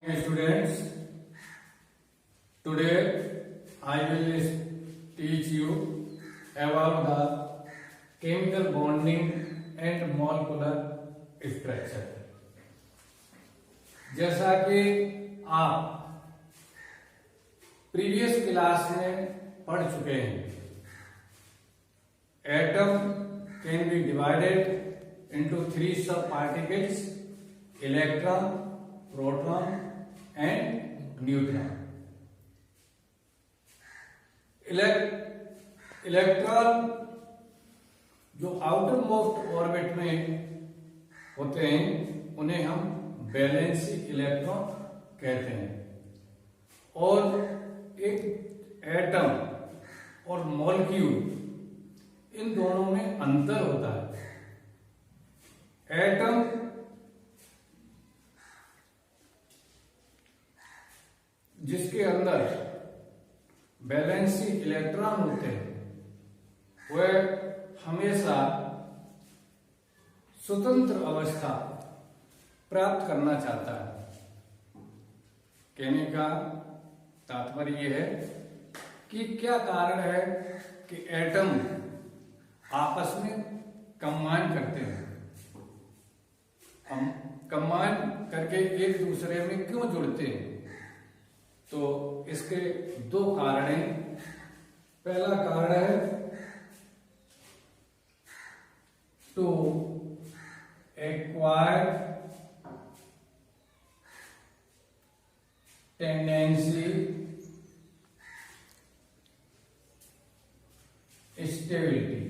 Students, today I will teach you about the chemical bonding and molecular structure. जैसा कि आप previous class में पढ़ चुके हैं, atom can be divided into 3 सब particles: electron, proton and neutron. Electron जो आउटर मोस्ट ऑर्बिट में होते हैं उन्हें हम वैलेंसी इलेक्ट्रॉन कहते हैं. और एक एटम और मॉलिक्यूल, इन दोनों में अंतर होता है. एटम जिसके अंदर वैलेंसी इलेक्ट्रॉन होते हैं वह हमेशा स्वतंत्र अवस्था प्राप्त करना चाहता है. कहने का तात्पर्य यह है कि क्या कारण है कि एटम आपस में कंबाइन करते हैं. हम कंबाइन करके एक दूसरे में क्यों जुड़ते हैं? तो इसके दो कारण हैं. पहला कारण है टू एक्वायर टेंडेंसी स्टेबिलिटी.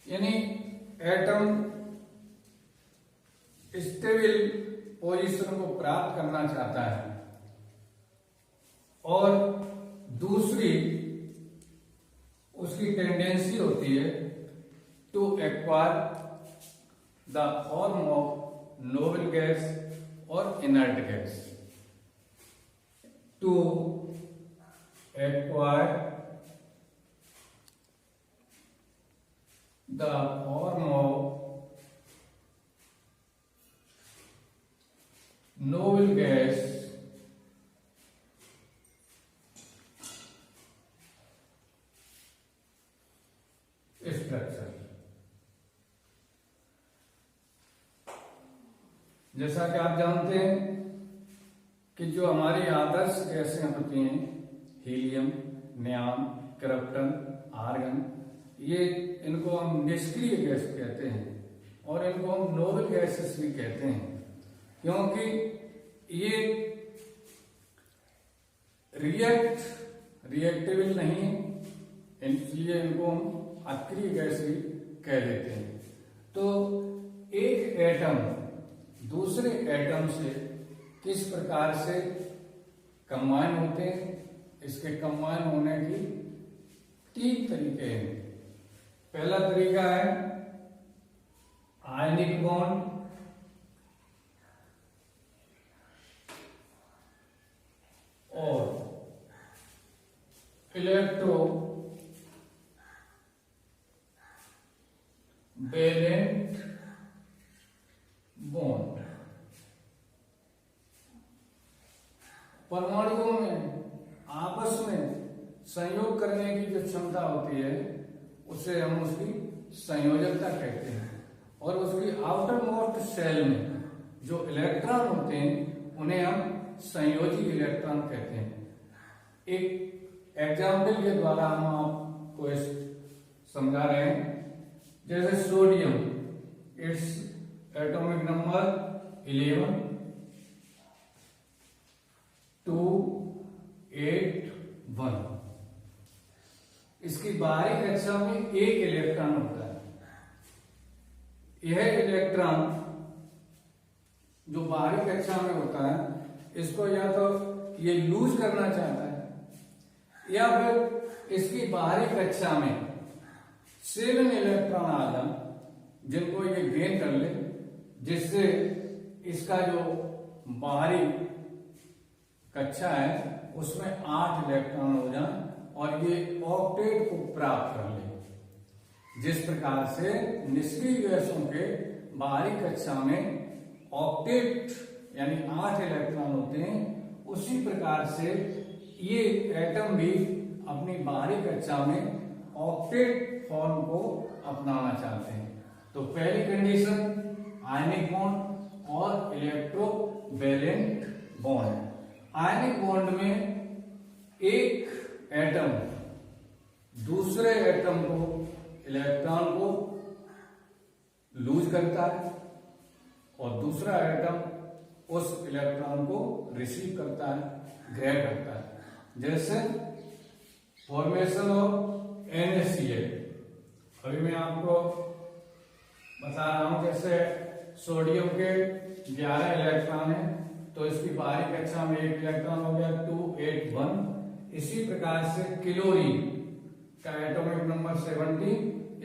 यानी एटम स्टेबल पोजीशन को प्राप्त करना चाहता है और दूसरी उसकी टेंडेंसी होती है to acquire the form of noble gas और inert gas. To acquire the form of noble gas structure. जैसा कि आप जानते हैं कि जो हमारी आदर्श गैसें होती हैं, हीलियम, नियान, क्रिप्टन, आर्गन, ये इनको हम निष्क्रिय गैस कहते हैं और इनको हम नोबल गैसेस भी कहते हैं, क्योंकि ये रिएक्टेबल नहीं है, इसलिए इनको हम अक्रिय गैस भी कह देते हैं. तो एक एटम दूसरे एटम से किस प्रकार से कंबाइन होते हैं, इसके कंबाइन होने की 3 तरीके हैं. पहला तरीका है आयनिक बॉन्ड, और इलेक्ट्रो वैलेंट बॉन्ड. परमाणुओं में आपस में संयोग करने की जो क्षमता होती है उसे हम उसकी संयोजकता कहते हैं. और उसकी आउटर मोस्ट सेल में जो इलेक्ट्रॉन होते हैं उन्हें हम संयोजी इलेक्ट्रॉन कहते हैं. एक एग्जाम्पल के द्वारा हम आपको समझा रहे हैं. जैसे सोडियम, इट्स एटॉमिक नंबर 11, 2, 8, 1. इसकी बाहरी कक्षा में एक इलेक्ट्रॉन होता है. यह इलेक्ट्रॉन जो बाहरी कक्षा में होता है इसको या तो ये लूज करना चाहता है या फिर इसकी बाहरी कक्षा में 7 इलेक्ट्रॉन आ जाए जिनको ये गेन कर ले, जिससे इसका जो बाहरी कक्षा है उसमें 8 इलेक्ट्रॉन हो जाए और ये ऑक्टेट को प्राप्त कर ले. जिस प्रकार से निष्क्रिय गैसों के बाहरी कक्षा में ऑक्टेट यानी 8 इलेक्ट्रॉन होते हैं, उसी प्रकार से ये एटम भी अपनी बाहरी कक्षा में ऑक्टेट फॉर्म को अपनाना चाहते हैं। तो पहली कंडीशन आयनिक बॉन्ड और इलेक्ट्रोवैलेंट बॉन्ड। आयनिक बॉन्ड में एक एटम दूसरे एटम को इलेक्ट्रॉन को लूज करता है और दूसरा एटम उस इलेक्ट्रॉन को रिसीव करता है, ग्रहण करता है। जैसे फॉर्मेशन ऑफ NaCl। अभी मैं आपको बता रहा हूं, जैसे सोडियम के 11 इलेक्ट्रॉन है तो इसकी बाहरी कक्षा में एक इलेक्ट्रॉन हो गया 281। इसी प्रकार से क्लोरीन का एटॉमिक नंबर 70,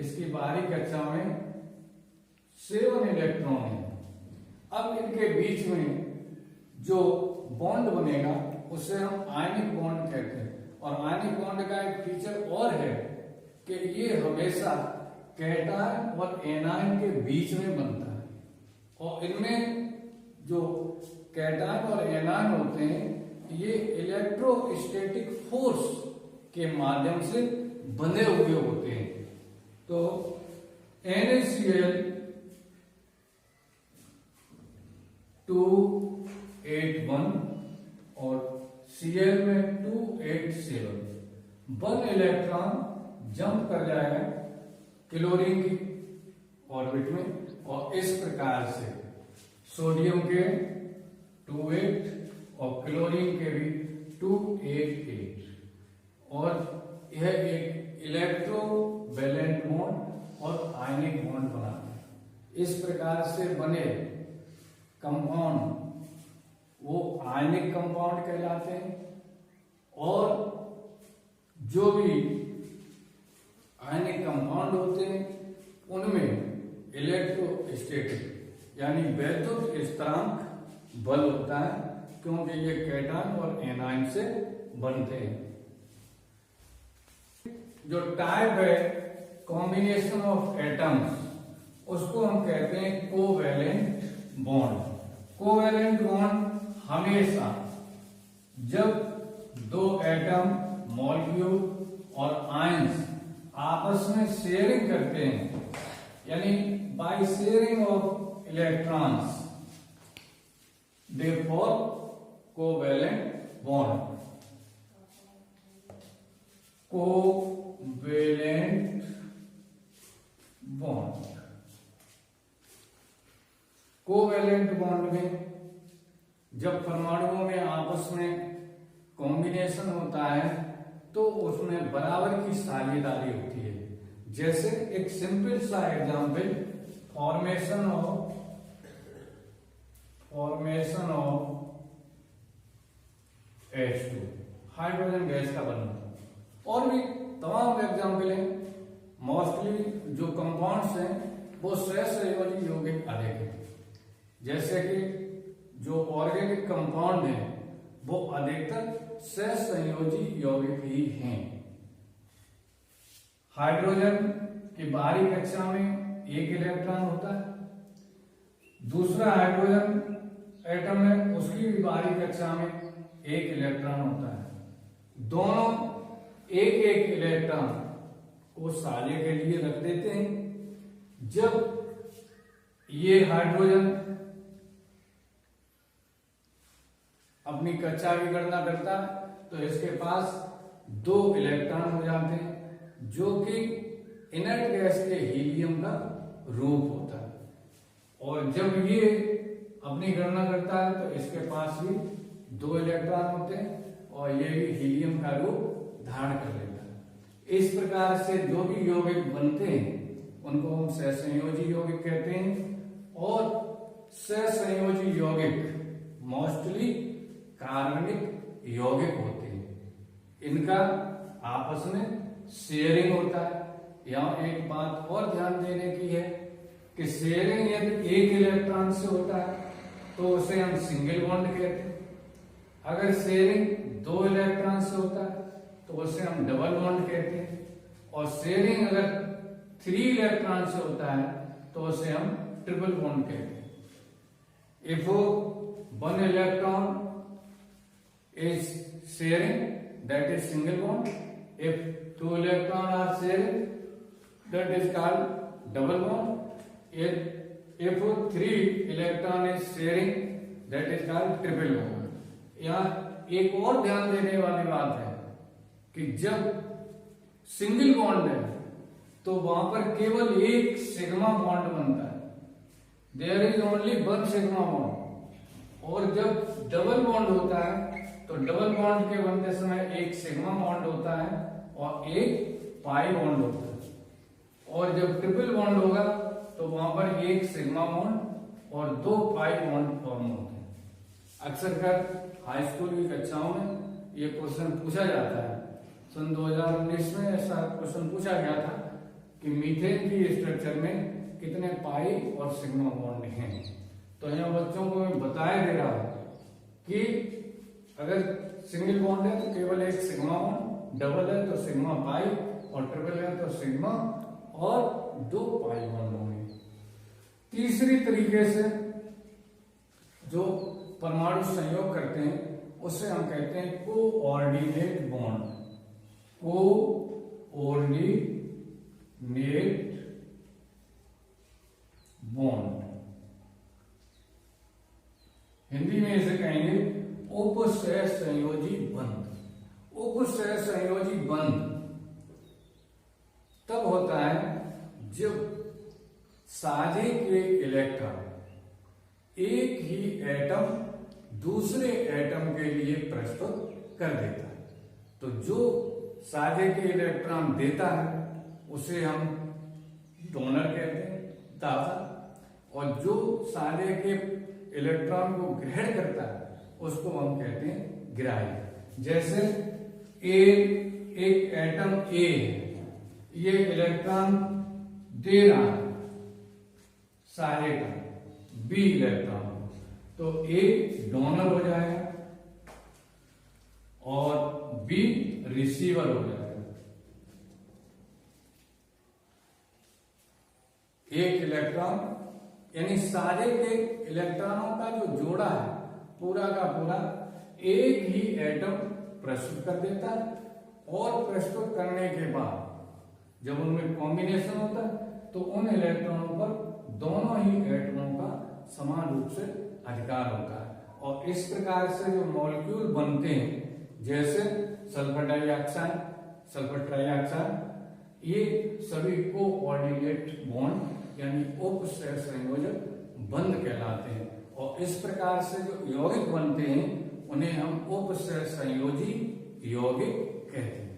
इसकी बाहरी कक्षा में 7 इलेक्ट्रॉन है। अब इनके बीच में जो बॉन्ड बनेगा उसे हम आयनिक बॉन्ड कहते हैं। और आयनिक बॉन्ड का एक फीचर और है कि ये हमेशा कैटायन और एनायन के बीच में बनता है, और इनमें जो कैटायन और एनायन होते हैं ये इलेक्ट्रोस्टैटिक फोर्स के माध्यम से बंधे हुए होते हैं। तो NaCl 281 और Cl में 287, 1 इलेक्ट्रॉन जंप कर जाएगा क्लोरीन की ऑर्बिट में, और इस प्रकार से सोडियम के 28 और क्लोरीन के भी 288, और यह एक इलेक्ट्रोवैलेंट बॉन्ड और आयनिक बॉन्ड बनाते हैं। इस प्रकार से बने कंपाउंड वो आयनिक कंपाउंड कहलाते हैं, और जो भी आयनिक कंपाउंड होते हैं उनमें इलेक्ट्रोस्टैटिक यानी वैद्युत स्थिरांक बल होता है, क्योंकि ये कैटायन और एनायन से बनते हैं। जो टाइप है कॉम्बिनेशन ऑफ एटम्स, उसको हम कहते हैं कोवैलेंट बॉन्ड। कोवैलेंट बॉन्ड हमेशा जब दो एटम, मॉलिक्यूल और आयंस आपस में शेयरिंग करते हैं, यानी by sharing of electrons they form covalent bond. Covalent bond, covalent bond में जब परमाणुओं में आपस में कॉम्बिनेशन होता है तो उसमें बराबर की साझेदारी होती है। जैसे एक सिंपल सा example, formation of H2, hydrogen gas का बनना। और भी तमाम एग्जांपल हैं। मोस्टली जो कंपाउंड्स हैं वो सहसंयोजी यौगिक अधिक है। जैसे कि जो ऑर्गेनिक कंपाउंड है वो अधिकतर सहसंयोजी यौगिक ही हैं। हाइड्रोजन की बाहरी कक्षा में एक इलेक्ट्रॉन होता है, दूसरा हाइड्रोजन एटम है उसकी भी बाहरी कक्षा में एक इलेक्ट्रॉन होता है। दोनों एक एक इलेक्ट्रॉन को साझे के लिए रख देते हैं। जब ये हाइड्रोजन अपनी कक्षा की गणना करता है तो इसके पास 2 इलेक्ट्रॉन हो जाते हैं, जो कि इनर्ट गैस के हीलियम का रूप होता है। और जब ये अपनी गणना करता है तो इसके पास भी 2 इलेक्ट्रॉन होते हैं और ये भी हीलियम का रूप धारण कर लेता है। इस प्रकार से जो भी यौगिक बनते हैं उनको हम सहसंयोजी यौगिक कहते हैं। और सहसंयोजी यौगिक मोस्टली कार्बनिक यौगिक होते हैं। इनका आपस में शेयरिंग होता है। यहाँ एक बात और ध्यान देने की है कि शेयरिंग यदि एक इलेक्ट्रॉन से होता है तो उसे हम सिंगल बॉन्ड कहते हैं। अगर शेयरिंग 2 इलेक्ट्रॉन से होता है तो उसे हम डबल बॉन्ड कहते हैं। और शेयरिंग अगर 3 इलेक्ट्रॉन से होता है तो उसे हम ट्रिपल बॉन्ड कहते हैं। If 1 electron is sharing that is single bond, if 2 electron are sharing that is called double bond, if 3 electron is sharing that is called triple bond. यहाँ एक और ध्यान देने वाली बात है कि जब सिंगल बॉन्ड है तो वहां पर केवल एक सिग्मा बॉन्ड बनता है, there is only 1 sigma bond. और जब डबल बॉन्ड होता है तो डबल बॉन्ड के बनते समय एक सिग्मा बॉन्ड होता है और एक पाई बॉन्ड होता है। और जब ट्रिपल बॉन्ड होगा तो वहां पर एक सिग्मा बॉन्ड और 2 पाई बॉन्ड फॉर्म होते हैं। अक्सर कर हाई स्कूल की कक्षाओं में ये क्वेश्चन पूछा जाता है। सन 2019 में ऐसा क्वेश्चन पूछा गया था कि मीथेन की स्ट्रक्चर में कितने पाई और सिग्मा बॉन्ड हैं। तो यहाँ बच्चों को मैं बताया दे रहा हूं कि अगर सिंगल बॉन्ड है तो केवल एक सिग्मा बॉन्ड, डबल है तो सिग्मा पाई और ट्रिपल है तो सिग्मा और 2 पाई बॉन्ड होंगे। तीसरी तरीके से जो परमाणु संयोग करते हैं उसे हम कहते हैं coordinate bond. Coordinate bond, Hindi में इसे कहेंगे उपसह संयोजी बंध। उपसह संयोजी बंध तब होता है जब साझे के इलेक्ट्रॉन एक ही एटम दूसरे एटम के लिए प्रस्तुत कर देता है। तो जो साझे के इलेक्ट्रॉन देता है उसे हम डोनर कहते हैं, दाता, और जो साझे के इलेक्ट्रॉन को ग्रहण करता है उसको हम कहते हैं ग्राही। जैसे एक एटम ए है, ये इलेक्ट्रॉन दे रहा है साझे का बी इलेक्ट्रॉन, तो ए डोनर हो जाएगा और बी रिसीवर हो जाएगा। एक इलेक्ट्रॉन यानी सारे के इलेक्ट्रॉनों का जो जोड़ा है पूरा का पूरा एक ही एटम प्रस्तुत कर देता है, और प्रस्तुत करने के बाद जब उनमें कॉम्बिनेशन होता है तो उन इलेक्ट्रॉनों पर दोनों ही एटमों का समान रूप से अधिकार होता है। और इस प्रकार से जो मॉलिक्यूल बनते हैं जैसे सल्फर डाइऑक्साइड, सल्फर ट्राइऑक्साइड, ये सभी कोऑर्डिनेट बॉन्ड यानी उपसह संयोजक बंध कहलाते हैं। और इस प्रकार से जो यौगिक बनते हैं उन्हें हम उपसह संयोजी यौगिक कहते हैं।